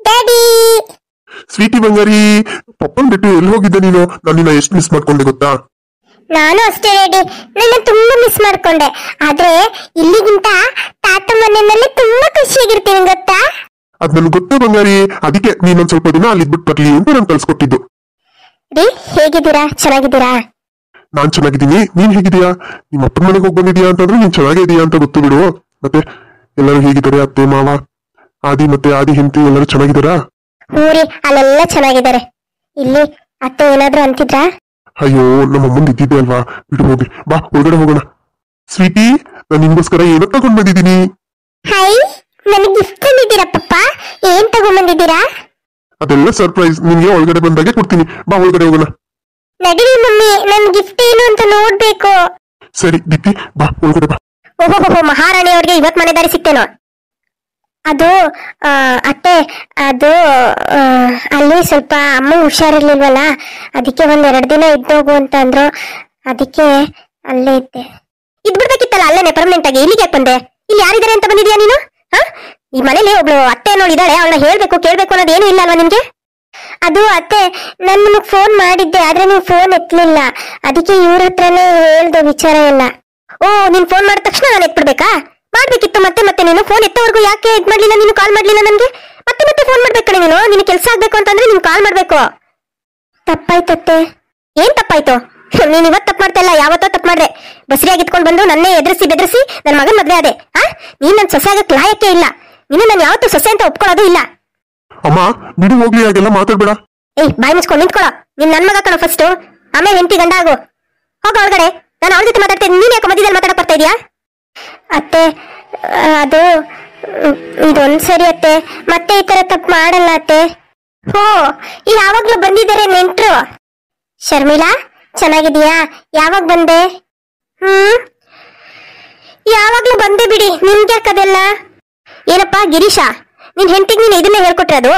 Daddy. Sweety ಬಂಗಾರಿ, ಪಪ್ಪನ್ ಬಿಟ್ಟು ಎಲ್ಲಿ ಹೋಗಿದ್ದೆ ನೀನು? ನಾನು ನಿನ್ನ ಎಷ್ಟು ಮಿಸ್ ಮಾಡ್ಕೊಂಡೆ ಗೊತ್ತಾ? ನಾನು ಅಷ್ಟೇ ಡ್ಯಾಡಿ, ನನ್ನ ತುಂಬಾ ಮಿಸ್ ಮಾಡ್ಕೊಂಡೆ. ಆದ್ರೆ ಇಲ್ಲಿಗಿಂತ ತಾತ ಮನೆಯಲ್ಲಿ ತುಂಬಾ ಖುಷಿಯಾಗಿರ್ತೀನಿ ಗೊತ್ತಾ? ಅದ್ ನನ್ಗೆ ಗೊತ್ತು ಬಂಗಾರಿ, ಅದಕ್ಕೆ ನೀನೊಂದ್ ಸ್ವಲ್ಪ ದಿನ ಅಲ್ಲಿ ಇದ್ಬಿಟ್ಟು ಬರ್ಲಿ ಅಂತ ನಾನು ಕಳ್ಸಿಕೊಟ್ಟಿದ್ದು. ರೀ, ಹೇಗಿದ್ದೀರಾ? ಚೆನ್ನಾಗಿದ್ದೀರಾ? ನಾನ್ ಚೆನ್ನಾಗಿದ್ದೀನಿ, ನೀನ್ ಹೇಗಿದೀಯಾ? ನಿಮ್ಮ ಅಪ್ಪನ ಮನೆಗೆ ಹೋಗಿ ಬಂದಿದ್ಯಾ ಅಂತಂದ್ರೆ ನೀನ್ ಚೆನ್ನಾಗಿದೀಯಾ ಅಂತ ಗೊತ್ತು ಬಿಡು. ಮತ್ತೆ ಎಲ್ಲರೂ ಹೇಗಿದ್ದಾರೆ? ಅತ್ತೆ ಮಾವ, ಆದಿ ಮತ್ತೆ ಆದಿ ಹೆಂಡತಿ ಎಲ್ಲರೂ ಚೆನ್ನಾಗಿದ್ದಾರಾ? ಊರಿ ಅಲ್ಲೆಲ್ಲ ಚೆನ್ನಾಗಿದ್ದಾರೆ. ಇಲ್ಲಿ ಅತ್ತೆ ಏನಾದ್ರು ಅಂತಿದ್ರಾ? ಅಯ್ಯೋ, ನಮ್ಮ ಅಮ್ಮಂದ್ ಇದ್ದಿದ್ದೆ ಅಲ್ವಾ, ಬಿಡು ಹೋಗಿ. ಬಾ ಒಳಗಡೆ ಹೋಗೋಣ. ಸ್ವೀಟಿ, ನಾನು ನಿಮ್ಗೋಸ್ಕರ ಏನೋ ತಗೊಂಡ್ ಬಂದಿದ್ದೀನಿ. ಹೈ, ನನಗೆ ಗಿಫ್ಟ್ ತಂದಿದ್ದೀರಾ ಪಪ್ಪ? ಏನ್ ತಗೊಂಡ್ಬಂದಿದ್ದೀರಾ? ಅದೆಲ್ಲ ಸರ್ಪ್ರೈಸ್, ನಿಮ್ಗೆ ಒಳಗಡೆ ಬಂದಾಗೆ ಕೊಡ್ತೀನಿ. ಬಾ ಒಳಗಡೆ ಹೋಗೋಣ. ನಡೀರಿ ಮಮ್ಮಿ, ನನ್ ಗಿಫ್ಟ್ ಏನು ಅಂತ ನೋಡ್ಬೇಕು. ಸರಿ ದಿತ್ತಿ, ಬಾ ಒಳಗಡೆ ಬಾ. ಓಹೋ, ಮಹಾರಾಣಿ ಅವ್ರಿಗೆ ಇವತ್ ಮನೆ ದಾರಿ ಸಿಕ್ತೇನೋ. ಅದು ಅತ್ತೆ, ಅದು ಅಲ್ಲಿ ಸ್ವಲ್ಪ ಅಮ್ಮ ಹುಷಾರಿರ್ಲಿಲ್ವಲ್ಲ, ಅದಕ್ಕೆ ಒಂದ್ 2 ದಿನ ಇದ್ದೋಗು ಅಂತ ಅಂದ್ರು. ಅದಕ್ಕೆ ಅಲ್ಲೇ ಇದ್ದೆ. ಇದ್ಬಿಡ್ಬೇಕಿತ್ತಲ್ಲ ಅಲ್ಲೇನೆ ಪರ್ಮನೆಂಟ್ ಆಗಿ. ಇಲ್ಲಿಗೆ ಯಾಕೆ ಬಂದೆ? ಇಲ್ಲಿ ಯಾರಿದ್ದಾರೆ ಅಂತ ಬಂದಿದ್ಯಾ ನೀನು? ಈ ಮನೇಲಿ ಒಬ್ಳು ಅತ್ತೆ ನೋಡಿದಾಳೆ, ಅವಳನ್ನ ಹೇಳ್ಬೇಕು ಕೇಳ್ಬೇಕು ಅನ್ನೋದೇನು ಇಲ್ಲ ಅಲ್ವಾ ನಿಮ್ಗೆ? ಅದು ಅತ್ತೆ, ನಾನು ನಿಮಗ್ ಫೋನ್ ಮಾಡಿದ್ದೆ, ಆದ್ರೆ ನೀವು ಫೋನ್ ಎತ್ತಲಿಲ್ಲ. ಅದಕ್ಕೆ ಇವ್ರ ಹತ್ರನೇ ಹೇಳ್ದೆ ವಿಚಾರ ಎಲ್ಲ. ಓ, ನೀನ್ ಫೋನ್ ಮಾಡಿದ ತಕ್ಷಣ ನಾನು ಎತ್ಬಿಡ್ಬೇಕಾ? ಮಾಡ್ಬೇಕಿತ್ತು ಮತ್ತೆ ಮತ್ತೆ ನೀನು ಫೋನ್ ಎತ್ತವರೆಗೂ ಯಾಕೆ ಇದ್ ಮಾಡ್ಲಿಲ್ಲ? ನೀನು ಕಾಲ್ ಮಾಡ್ಲಿಲ್ಲ ನನ್ಗೆ. ಮತ್ತೆ ಫೋನ್ ಮಾಡ್ಬೇಕಣೆ ನೀನು. ನಿನ್ ಕೆಲ್ಸ ಆಗ್ಬೇಕು ಅಂತಂದ್ರೆ ನೀನ್ ಕಾಲ್ ಮಾಡ್ಬೇಕು. ತಪ್ಪಾಯ್ತತ್ತೆ. ಏನ್ ತಪ್ಪಾಯ್ತು? ನೀನ್ ಇವತ್ ತಪ್ಪು ಮಾಡ್ತಾ ಇಲ್ಲ, ಯಾವತ್ತೋ ತಪ್ಪು ಮಾಡ್ದೆ. ಬಸ್ರಿಯಾಗಿ ಇಟ್ಕೊಂಡ್ ಬಂದು ನನ್ನೇ ಎದುರಿಸಿ ಬೆದರಿಸಿ ನನ್ ಮಗನ್ ಮದ್ವೆ ಅದೇ. ನೀನ್ ನನ್ ಸೊಸೆ ಆಗಕ್ ಲಾಯಕ್ಕೆ ಇಲ್ಲ. ನೀನು ನಾನು ಯಾವತ್ತೂ ಸೊಸೆ ಅಂತ ಒಪ್ಕೊಳ್ಳೋದು ಇಲ್ಲ. ಅಮ್ಮ ಬಿಡು ಹೋಗ್ಲಿ, ಹಾಗೆಲ್ಲ ಮಾತಾಡ್ಬೇಡ. ಏಯ್, ಬಾಯಿ ಮುಚ್ಕೊಂಡು ನಿಂತ್ಕೊಳ್ಳೋ. ನೀನ್ ನನ್ ಮಗ ಕಣೋ ಫಸ್ಟ್, ಆಮೇಲೆ ಹೆಂಡತಿ ಗಂಡ ಆಗು. ಹೋಗ ಒಳಗಡೆ. ನಾನು ಅವಳ ಜೊತೆ ಮಾತಾಡ್ತೇನೆ, ನೀನ್ ಯಾಕೆ ಮಧ್ಯದಲ್ಲಿ ಮಾತಾಡಕ್ ಬರ್ತಾ ಇದೀಯಾ? ಅತ್ತೆ, ಅದು ಇದೊಂದ್ಸರಿ ಅತ್ತೆ, ಮತ್ತೆ ಈ ತರ ತಪ್ಪು ಮಾಡಲ್ಲ ಅತ್ತೆ. ಹೋ, ಯಾವಾಗ್ಲೂ ಬಂದಿದ್ದಾರೆ ನೆಂಟ್ರು. ಶರ್ಮಿಳಾ, ಚೆನ್ನಾಗಿದೀಯಾ? ಯಾವಾಗ ಬಂದೆ? ಯಾವಾಗ್ಲೂ ಬಂದೆ ಬಿಡಿ, ನಿಮ್ಗ್ಯಾಕದೆಲ್ಲ? ಏನಪ್ಪಾ ಗಿರೀಶ, ನಿನ್ ಹೆಂಡತಿಗೆ ನೀನ್ ಇದನ್ನೇ ಹೇಳ್ಕೊಟ್ರೆ? ಅದು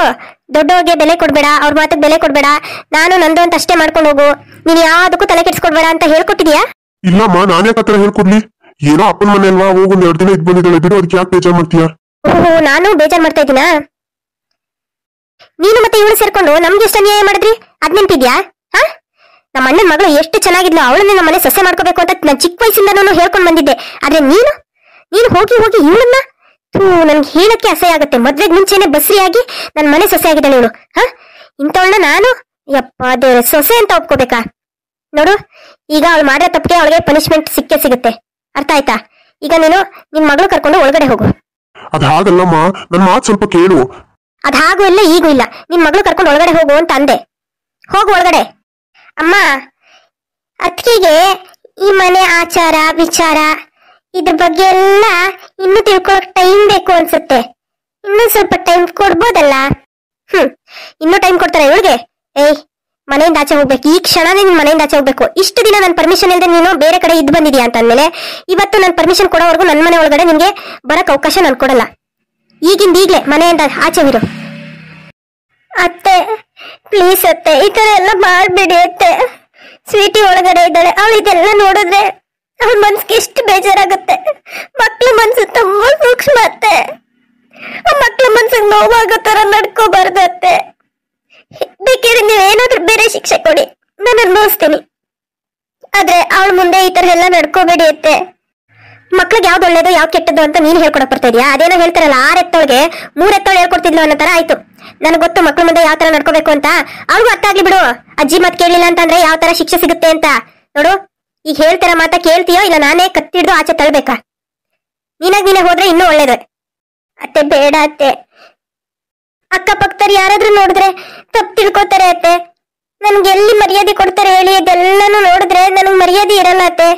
ದೊಡ್ಡವ್ರಿಗೆ ಬೆಲೆ ಕೊಡ್ಬೇಡ, ಅವ್ರ ಮಾತಿಗೆ ಬೆಲೆ ಕೊಡ್ಬೇಡ, ನಾನು ನಂದು ಅಂತ ಅಷ್ಟೇ ಮಾಡ್ಕೊಂಡು ಹೋಗು, ನೀನ್ ಯಾವ್ದಕ್ಕೂ ತಲೆ ಕೆಡ್ಸ್ಕೊಡ್ಬೇಡ ಅಂತ ಹೇಳ್ಕೊಟ್ಟಿದ್ಯಾ? ಇಲ್ಲಮ್ಮ, ನಾನೇ ಹತ್ರ ಹೇಳ್ಕೊಡ್ಲಿ? ಏನೋ ಅಪ್ಪನ ಮನೆ ಅಲ್ವಾ, ಹೋಗ್ 2 ದಿನ ಇದ್ ಬಂದಿದ್ದಾಳೆ ಬಿಡು, ಅದಕ್ಕೆ ಯಾಕೆ ಬೇಜಾರ್ ಮಾಡ್ತೀಯಾ? ಓಹೋ, ನಾನು ಬೇಜಾರ್ ಮಾಡ್ತಾ ಇದ್ದೀನಾ? ನೀನು ಮತ್ತೆ ಇವಳು ಸೇರ್ಕೊಂಡು ನಮ್ಗೆ ಎಷ್ಟು ಅನ್ಯಾಯ ಮಾಡಿದ್ರಿ, ಅದ್ ನೆನ್ಪಿದ್ಯಾ? ನಮ್ಮ ಅಣ್ಣನ ಮಗಳು ಎಷ್ಟು ಚೆನ್ನಾಗಿದ್ಲು, ಅವಳನ್ನ ನಮ್ಮ ಮನೆ ಸೊಸೆ ಮಾಡ್ಕೋಬೇಕು ಅಂತ ನಾನು ಚಿಕ್ಕ ವಯಸ್ಸಿಂದ ಹೇಳ್ಕೊಂಡ್ ಬಂದಿದ್ದೆ. ಆದ್ರೆ ನೀನು ಹೋಗಿ ಇವಳನ್ನ, ನನ್ಗೆ ಹೇಳಕ್ಕೆ ಅಸಹ್ಯ ಆಗುತ್ತೆ. ಮದ್ವೆಗ್ ಮುಂಚೆನೆ ಬಸ್ರಿಯಾಗಿ ನನ್ ಮನೆ ಸೊಸೆ ಆಗಿದ್ದಾಳೆ ಇವಳು. ಇಂಥವಳನ್ನ ನಾನು ಯಪ್ಪ ದೇವ್ರ ಸೊಸೆ ಅಂತ ಒಪ್ಕೋಬೇಕಾ? ನೋಡು, ಈಗ ಅವಳು ಮಾಡೋ ತಪ್ಪಿಗೆ ಅವಳಿಗೆ ಪನಿಷ್ಮೆಂಟ್ ಸಿಕ್ಕೇ ಸಿಗುತ್ತೆ. ಅರ್ಥ ಆಯ್ತಾ? ಈಗ ನೀನು ನಿನ್ ಮಗಳು ಕರ್ಕೊಂಡು ಒಳಗಡೆ ಹೋಗು. ಅದ್ ಹಾಗಲ್ಲಮ್ಮ, ನನ್ ಮಾತು ಸ್ವಲ್ಪ ಕೇಳು. ಅದ್ ಹಾಗೂ ಇಲ್ಲ ಈಗೂ ಇಲ್ಲ. ನಿನ್ ಮಗಳು ಕರ್ಕೊಂಡು ಒಳಗಡೆ ಹೋಗು ಅಂತ ಅಂದೆ. ಹೋಗು ಒಳಗಡೆ. ಅಮ್ಮ, ಅತ್ತಿಗೆಗೆ ಈ ಮನೆ ಆಚಾರ ವಿಚಾರ ಇದ್ರ ಬಗ್ಗೆ ಎಲ್ಲ ಇನ್ನು ತಿಳ್ಕೊಳಕ್ ಟೈಮ್ ಬೇಕು ಅನ್ಸುತ್ತೆ. ಇನ್ನೂ ಸ್ವಲ್ಪ ಟೈಮ್ ಕೊಡ್ಬೋದಲ್ಲ? ಇನ್ನೂ ಟೈಮ್ ಕೊಡ್ತಾರೆ ಇವಳಿಗೆ? ಏಯ್, ಮನೆಯಿಂದ ಆಚೆ ಹೋಗ್ಬೇಕು ಈ ಕ್ಷಣನೇ. ನಿನ್ ಮನೆಯಿಂದ ಆಚೆ ಹೋಗ್ಬೇಕು. ಇಷ್ಟು ದಿನ ನನ್ ಪರ್ಮಿಷನ್ ಇಲ್ಲದೆ ನೀನು ಬೇರೆ ಕಡೆ ಇದ್ ಬಂದಿದ್ಯಾ ಅಂತ ಅಂದ್ಮೇಲೆ ಇವತ್ತು ನನ್ ಪರ್ಮಿಷನ್ ಕೊಡೋವರೆಗೂ ನನ್ನ ಮನೆ ಒಳಗಡೆ ನಿನ್ಗೆ ಬರಕ್ ಅವಕಾಶ ನಾನು ಕೊಡಲ್ಲ. ಈಗ್ಲೇ ಮನೆಯಿಂದ ಆಚೆ ಇರು. ಅತ್ತೆ ಪ್ಲೀಸ್ ಅತ್ತೆ, ಈ ತರ ಎಲ್ಲ ಮಾಡ್ಬೇಡಿ ಅತ್ತೆ. ಸ್ವೀಟಿ ಒಳಗಡೆ ಇದ್ದಾಳೆ, ಅವಳು ಇದೆಲ್ಲ ನೋಡಿದ್ರೆ ಅವಳ ಮನ್ಸಿಗೆ ಎಷ್ಟು ಬೇಜಾರಾಗುತ್ತೆ. ಮಕ್ಳ ಮನ್ಸು ತುಂಬಾ ಸೂಕ್ಷ್ಮ ಅತ್ತೆ. ಆ ಮಕ್ಳ ಮನ್ಸಿಗೆ ನೋವಾಗೋ ತರ ನಡ್ಕೋಬಾರ್ದು ಅತ್ತೆ. ಬೇಕಿದ್ರೆ ನೀವೇನಾದ್ರೂ ಬೇರೆ ಶಿಕ್ಷೆ ಕೊಡಿ, ನಾನು ಅನುಭವಿಸ್ತೀನಿ. ಆದ್ರೆ ಅವಳ ಮುಂದೆ ಈ ತರ ಎಲ್ಲ ನಡ್ಕೋಬೇಡಿ ಅತ್ತೆ. ಮಕ್ಳಿಗೆ ಯಾವ್ದು ಒಳ್ಳೇದು ಯಾವ್ದು ಕೆಟ್ಟದ್ದು ಅಂತ ನೀನ್ ಹೇಳ್ಕೊಡಕ್ ಬರ್ತಾ ಇದೀಯಾ? ಅದೇನೋ ಹೇಳ್ತಾರಲ್ಲ, 6 ಎತ್ತೊಳಗೆ 3 ಎತ್ತೊಳು ಹೇಳ್ಕೊಡ್ತಿದ್ಲು ಅನ್ನೋ ತರ ಆಯ್ತು. ನನಗೆ ಗೊತ್ತು ಮಕ್ಳ ಮುಂದೆ ಯಾವ ತರ ನಡ್ಕೋಬೇಕು ಅಂತ. ಅವ್ರಿಗೂ ಅರ್ಥ ಆಗ್ಲಿ ಬಿಡು. ಅಜ್ಜಿ ಮತ್ ಕೇಳಿಲ್ಲ ಅಂತಂದ್ರೆ ಯಾವ ತರ ಶಿಕ್ಷೆ ಸಿಗುತ್ತೆ ಅಂತ. ನೋಡು, ಈಗ ಹೇಳ್ತಾರ ಮಾತ ಕೇಳ್ತೀಯೋ ಇಲ್ಲ ನಾನೇ ಕತ್ತಿಡ್ದು ಆಚೆ ತಳ್ಬೇಕಾ? ನೀನೇ ಹೋದ್ರೆ ಇನ್ನೂ ಒಳ್ಳೇದು. ಅತ್ತೆ ಬೇಡ ಅತ್ತೆ, ಅಕ್ಕಪಕ್ಕದವ್ರು ಯಾರಾದ್ರೂ ನೋಡಿದ್ರೆ ತಪ್ಪು ತಿಳ್ಕೊತಾರೆ ಅತ್ತೆ. ನನ್ಗೆ ಎಲ್ಲಿ ಮರ್ಯಾದೆ ಕೊಡ್ತಾರೆ ಹೇಳಿ? ಅದೆಲ್ಲಾನು ನೋಡಿದ್ರೆ ನನಗ್ ಮರ್ಯಾದೆ ಇರಲ್ಲ ಅತ್ತೆ.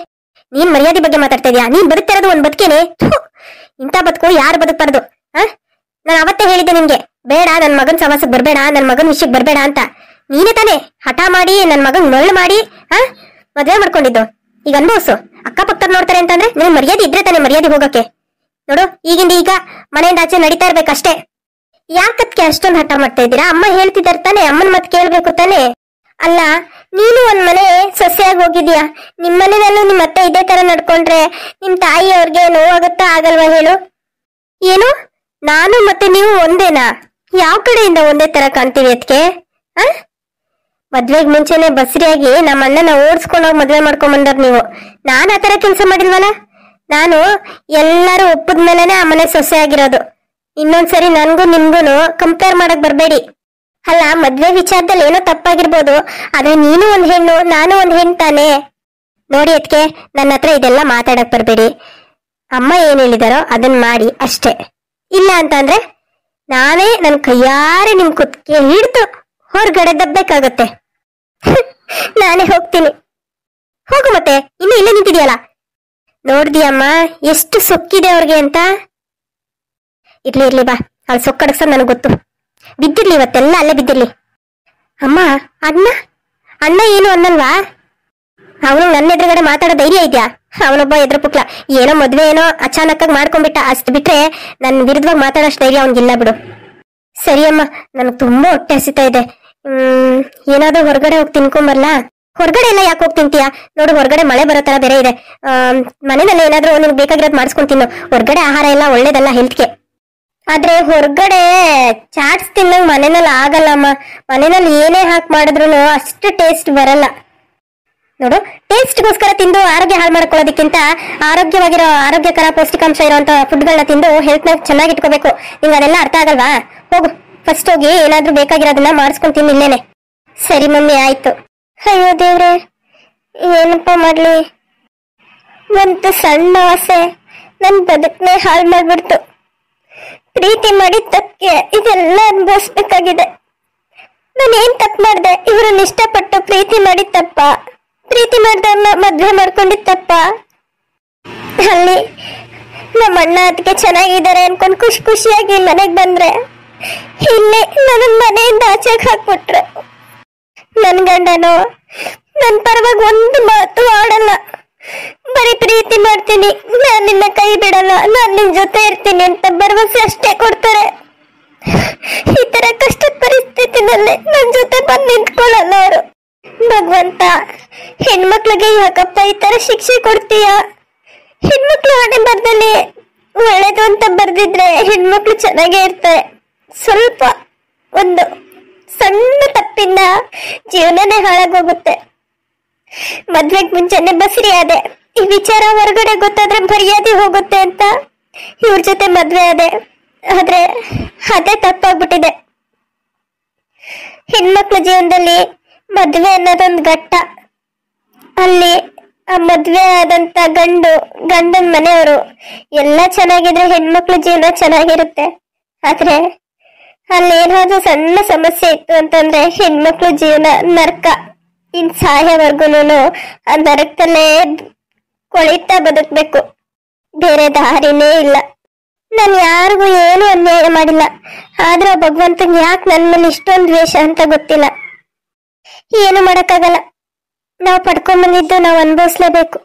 ನೀನ್ ಮರ್ಯಾದೆ ಬಗ್ಗೆ ಮಾತಾಡ್ತಾ ಇದೀಯಾ? ನೀನ್ ಬದುಕ್ತಿರೋದು ಒಂದ್ ಬದುಕೇನೆ. ಇಂಥ ಬದುಕು ಯಾರು ಬದುಕ್ಬಾರ್ದು. ನಾನು ಅವತ್ತೇ ಹೇಳಿದ್ದೆ ನಿನ್ಗೆ, ಬೇಡ ನನ್ ಮಗನ್ ಸವಾಸಕ್ ಬರ್ಬೇಡ, ನನ್ ಮಗನ್ ವಿಷಯಕ್ಕೆ ಬರ್ಬೇಡ ಅಂತ. ನೀನೇ ತಾನೇ ಹಠ ಮಾಡಿ ನನ್ ಮಗನ್ ಮರಳು ಮಾಡಿ ಮದ್ವೆ ಮಾಡ್ಕೊಂಡಿದ್ದು. ಈಗ ಅನ್ಭವಿಸು. ಅಕ್ಕಪಕ್ಕದವ್ರು ನೋಡ್ತಾರೆ ಅಂತಂದ್ರೆ ನಿನ್ ಮರ್ಯಾದೆ ಇದ್ರೆ ತಾನೇ ಮರ್ಯಾದೆ ಹೋಗಕ್ಕೆ. ನೋಡು, ಈಗಿಂದ ಈಗ ಮನೆಯಿಂದ ಆಚೆ ನಡೀತಾ ಇರ್ಬೇಕಷ್ಟೇ. ಯಾಕತ್ಕೆ ಅಷ್ಟೊಂದು ಹಠ ಮಾಡ್ತಾ ಇದ್ದೀರಾ? ಅಮ್ಮ ಹೇಳ್ತಿದಾರೆ ತಾನೆ, ಅಮ್ಮನ ಮತ್ ಕೇಳ್ಬೇಕು ತಾನೆ. ಅಲ್ಲ, ನೀನು ಒಂದ್ ಮನೆ ಸೊಸೆಯಾಗಿ ಹೋಗಿದ್ಯಾ, ನಿಮ್ ಮನೆಯಲ್ಲೂ ನಿಮ್ ಅತ್ತೆ ಇದೇ ತರ ನಡ್ಕೊಂಡ್ರೆ ನಿಮ್ ತಾಯಿ ಅವ್ರಿಗೆ ನೋವಾಗುತ್ತಾ ಆಗಲ್ವಾ ಹೇಳು? ಏನು, ನಾನು ಮತ್ತೆ ನೀವು ಒಂದೇನಾ? ಯಾವ ಕಡೆಯಿಂದ ಒಂದೇ ತರ ಕಾಣ್ತೀವಿ ಅದಕ್ಕೆ? ಮದ್ವೆಗ್ ಮುಂಚೆನೆ ಬಸ್ರಿಯಾಗಿ ನಮ್ಮ ಅಣ್ಣನ ಓಡಿಸ್ಕೊಂಡೋಗಿ ಮದ್ವೆ ಮಾಡ್ಕೊಂಡ್ ನೀವು. ನಾನ್ ಆತರ ಕೆಲ್ಸ ಮಾಡಿಲ್ವಲ್ಲ. ನಾನು ಎಲ್ಲಾರು ಒಪ್ಪದ ಮೇಲೆನೆ ಆ ಮನೆ ಸೊಸೆ ಆಗಿರೋದು. ಇನ್ನೊಂದ್ಸರಿ ನನ್ಗೂ ನಿಮ್ಗೂನು ಕಂಪೇರ್ ಮಾಡಕ್ ಬರ್ಬೇಡಿ. ಅಲ್ಲ, ಮದ್ವೆ ವಿಚಾರದಲ್ಲಿ ಏನೋ ತಪ್ಪಾಗಿರ್ಬೋದು, ಆದ್ರೆ ನೀನು ಒಂದ್ ಹೆಣ್ಣು, ನಾನು ಒಂದ್ ಹೆಣ್ಣು ತಾನೆ. ನೋಡಿ ಅದಕ್ಕೆ ನನ್ನ ಹತ್ರ ಇದೆಲ್ಲ ಮಾತಾಡಕ್ ಬರ್ಬೇಡಿ. ಅಮ್ಮ ಏನ್ ಹೇಳಿದಾರೋ ಅದನ್ನ ಮಾಡಿ ಅಷ್ಟೇ. ಇಲ್ಲ ಅಂತ ಅಂದ್ರೆ ನಾನೇ ನನ್ ಕೈಯಾರೆ ನಿಮ್ ಕುತ್ತಿಗೆ ಹಿಡ್ದು ಹೊರಗಡೆ ದಬ್ಬೇಕಾಗತ್ತೆ. ನಾನೇ ಹೋಗ್ತೀನಿ. ಹೋಗು ಮತ್ತೆ, ಇನ್ನು ಇಲ್ಲೇ ನಿಂತಿದ್ಯಲ್ಲ. ನೋಡ್ದಿಯಮ್ಮ ಎಷ್ಟು ಸೊಕ್ಕಿದೆ ಅವ್ರಿಗೆ ಅಂತ. ಇರ್ಲಿ ಬಾ, ಅವ್ಳು ಸೊಕ್ಕಡಕ್ಸೋದ್ ನನಗ್ ಗೊತ್ತು. ಬಿದ್ದಿರ್ಲಿ ಇವತ್ತೆಲ್ಲ ಅಲ್ಲೇ ಬಿದ್ದಿರ್ಲಿ. ಅಮ್ಮ, ಅಣ್ಣ ಏನು ಅನ್ನಲ್ವಾ? ಅವನು ನನ್ನ ಎದುರುಗಡೆ ಮಾತಾಡೋ ಧೈರ್ಯ ಇದೆಯಾ? ಅವನೊಬ್ಬ ಎದುರು ಪುಕ್ಲ, ಏನೋ ಮದ್ವೆ ಏನೋ ಅಚಾನಕ್ಕಾಗಿ ಮಾಡ್ಕೊಂಡ್ಬಿಟ್ಟ, ಅಷ್ಟು ಬಿಟ್ರೆ ನನ್ನ ವಿರುದ್ಧವಾಗಿ ಮಾತಾಡೋಷ್ಟು ಧೈರ್ಯ ಅವನಿಗಿಲ್ಲ ಬಿಡು. ಸರಿ ಅಮ್ಮ, ನನಗ್ ತುಂಬಾ ಹೊಟ್ಟೆ ಹಸಿತಾ ಇದೆ. ಏನಾದ್ರೂ ಹೊರಗಡೆ ಹೋಗಿ ತಿನ್ಕೊಂಬರ್ಲಾ? ಹೊರಗಡೆ ಎಲ್ಲ ಯಾಕೆ ಹೋಗಿ ತಿಂತೀಯಾ? ನೋಡು, ಹೊರಗಡೆ ಮಳೆ ಬರೋ ತರ ಬೇರೆ ಇದೆ. ಮನೆಯಲ್ಲಿ ಏನಾದ್ರೂ ನಿನ್ಗೆ ಬೇಕಾಗಿರೋದು ಮಾಡಿಸ್ಕೊಂಡು ತಿನ್ನು. ಹೊರಗಡೆ ಆಹಾರ ಎಲ್ಲ ಒಳ್ಳೇದಲ್ಲ ಹೆಲ್ತ್ಗೆ. ಆದ್ರೆ ಹೊರಗಡೆ ಚಾಟ್ಸ್ ತಿನ್ನಂಗ್ ಮನೆಯಲ್ಲಿ ಆಗಲ್ಲಮ್ಮ. ಮನೆಯಲ್ಲಿ ಏನೇ ಹಾಕಿ ಮಾಡಿದ್ರು ಅಷ್ಟು ಟೇಸ್ಟ್ ಬರಲ್ಲ. ನೋಡು, ಟೇಸ್ಟ್ಗೋಸ್ಕರ ತಿಂದು ಆರೋಗ್ಯ ಹಾಳು ಮಾಡ್ಕೊಳ್ಳೋದಕ್ಕಿಂತ ಆರೋಗ್ಯಕರ ಪೌಷ್ಟಿಕಾಂಶ ಇರುವಂತ ಫುಡ್ಗಳನ್ನ ತಿಂದು ಹೆಲ್ತ್ ನ ಚೆನ್ನಾಗಿ ಇಟ್ಕೋಬೇಕು. ನಿಂಗೆ ಅದೆಲ್ಲ ಅರ್ಥ ಆಗಲ್ವಾ? ಹೋಗು, ಫಸ್ಟ್ ಹೋಗಿ ಏನಾದ್ರೂ ಬೇಕಾಗಿರೋದನ್ನ ಮಾಡಿಸ್ಕೊಂಡು ತಿನ್ನು ಇಲ್ಲೇನೆ. ಸರಿ ಮಮ್ಮಿ, ಆಯ್ತು. ಅಯ್ಯೋ ದೇವ್ರೆ, ಏನಪ್ಪ ಮಾಡ್ಲಿ? ಒಂದು ಸಣ್ಣ ಆಸೆ ನನ್ ಬದುಕನ್ನೇ ಹಾಳು ಮಾಡ್ಬಿಡ್ತು. ಪ್ರೀತಿ ಮಾಡಿದ ತಪ್ಪಿಗೆ ಇದೆಲ್ಲ ಅನುಭವಿಸ್ಬೇಕಾಗಿದೆ. ನಾನೇನ್ ತಪ್ಪು ಮಾಡ್ದೆ? ಇವ್ರನ್ನ ಇಷ್ಟಪಟ್ಟು ಪ್ರೀತಿ ಮಾಡಿದ ತಪ್ಪ? ಪ್ರೀತಿ ಮಾಡ್ದವ್ರನ್ನ ಮದ್ವೆ ಮಾಡ್ಕೊಂಡಿದ್ ತಪ್ಪ? ಅಲ್ಲಿ ನಮ್ಮ ಅಣ್ಣ ಅದಕ್ಕೆ ಚೆನ್ನಾಗಿದ್ದಾರೆ ಅನ್ಕೊಂಡ್ ಖುಷಿಯಾಗಿ ಮನೆಗ್ ಬಂದ್ರೆ ಇಲ್ಲಿ ನನ್ನ ಮನೆಯಿಂದ ಆಚೆಗೆ ಹಾಕ್ಬಿಟ್ರೆ. ನನ್ ಗಂಡನು ನನ್ ಪರವಾಗಿ ಒಂದು ಮಾತು ಆಡಲ್ಲ. ಬರೀ ಪ್ರೀತಿ ಮಾಡ್ತೀನಿ, ನಾನ್ ನಿನ್ನ ಕೈ ಬಿಡಲ್ಲ, ನಾನ್ ನಿನ್ ಜೊತೆ ಇರ್ತೀನಿ ಅಂತ ಭರವಸೆ ಅಷ್ಟೇ ಕೊಡ್ತಾರೆ. ಈ ತರ ಕಷ್ಟದ ಪರಿಸ್ಥಿತಿನಲ್ಲಿ ನನ್ ಜೊತೆ ಬಂದು ನಿಂತ್ಕೊಳ್ಳಲ್ಲ ಅವರು. ಭಗವಂತ, ಹೆಣ್ಮಕ್ಳಿಗೆ ಯಾಕಪ್ಪ ಈ ತರ ಶಿಕ್ಷೆ ಕೊಡ್ತೀಯ? ಹೆಣ್ಮಕ್ಳು ಹಣೆ ಬರ್ದಲ್ಲಿ ಒಳ್ಳೇದು ಅಂತ ಬರ್ದಿದ್ರೆ ಹೆಣ್ಮಕ್ಳು ಚೆನ್ನಾಗೇ ಇರ್ತಾರೆ. ಸ್ವಲ್ಪ ಒಂದು ಸಣ್ಣ ತಪ್ಪಿಂದ ಜೀವನನೇ ಹಾಳಾಗೋಗುತ್ತೆ. ಮದ್ವೆಗ್ ಮುಂಚೆನೆ ಬಸರಿ ಆದೆ. ಈ ವಿಚಾರ ಹೊರಗಡೆ ಗೊತ್ತಾದ್ರೆ ಮರ್ಯಾದೆ ಹೋಗುತ್ತೆ ಅಂತ ಇವ್ರ ಜೊತೆ ಮದ್ವೆ ಆದೆ. ಆದ್ರೆ ಅದೇ ತಪ್ಪಾಗ್ಬಿಟ್ಟಿದೆ. ಹೆಣ್ಮಕ್ಳ ಜೀವನದಲ್ಲಿ ಮದ್ವೆ ಅನ್ನೋದೊಂದು ಘಟ್ಟ. ಅಲ್ಲಿ ಆ ಮದ್ವೆ ಆದಂತ ಗಂಡನ ಮನೆಯವರು ಎಲ್ಲ ಚೆನ್ನಾಗಿದ್ರೆ ಹೆಣ್ಮಕ್ಳ ಜೀವನ ಚೆನ್ನಾಗಿರುತ್ತೆ. ಆದ್ರೆ ಅಲ್ಲಿ ಏನಾದ್ರೂ ಸಣ್ಣ ಸಮಸ್ಯೆ ಇತ್ತು ಅಂತಂದ್ರೆ ಹೆಣ್ಮಕ್ಳ ಜೀವನ ನರ್ಕ. ಇನ್ ಸಾಯವರ್ಗುನು ಆ ನರಕದಲ್ಲೇ ಕೊಳಿತಾ ಬದುಕ್ಬೇಕು, ಬೇರೆ ದಾರಿನೇ ಇಲ್ಲ. ನಾನು ಯಾರಿಗೂ ಏನು ಅನ್ಯಾಯ ಮಾಡಿಲ್ಲ. ಆದ್ರೆ ಭಗವಂತಂಗೆ ಯಾಕೆ ನನ್ನ ಮೇಲೆ ಇಷ್ಟೊಂದು ದ್ವೇಷ ಅಂತ ಗೊತ್ತಿಲ್ಲ. ಏನು ಮಾಡಕ್ಕಾಗಲ್ಲ. ನಾವು ಪಡ್ಕೊಂಡ್ ಬಂದಿದ್ದು ನಾವು ಅನುಭವಿಸ್ಲೇಬೇಕು.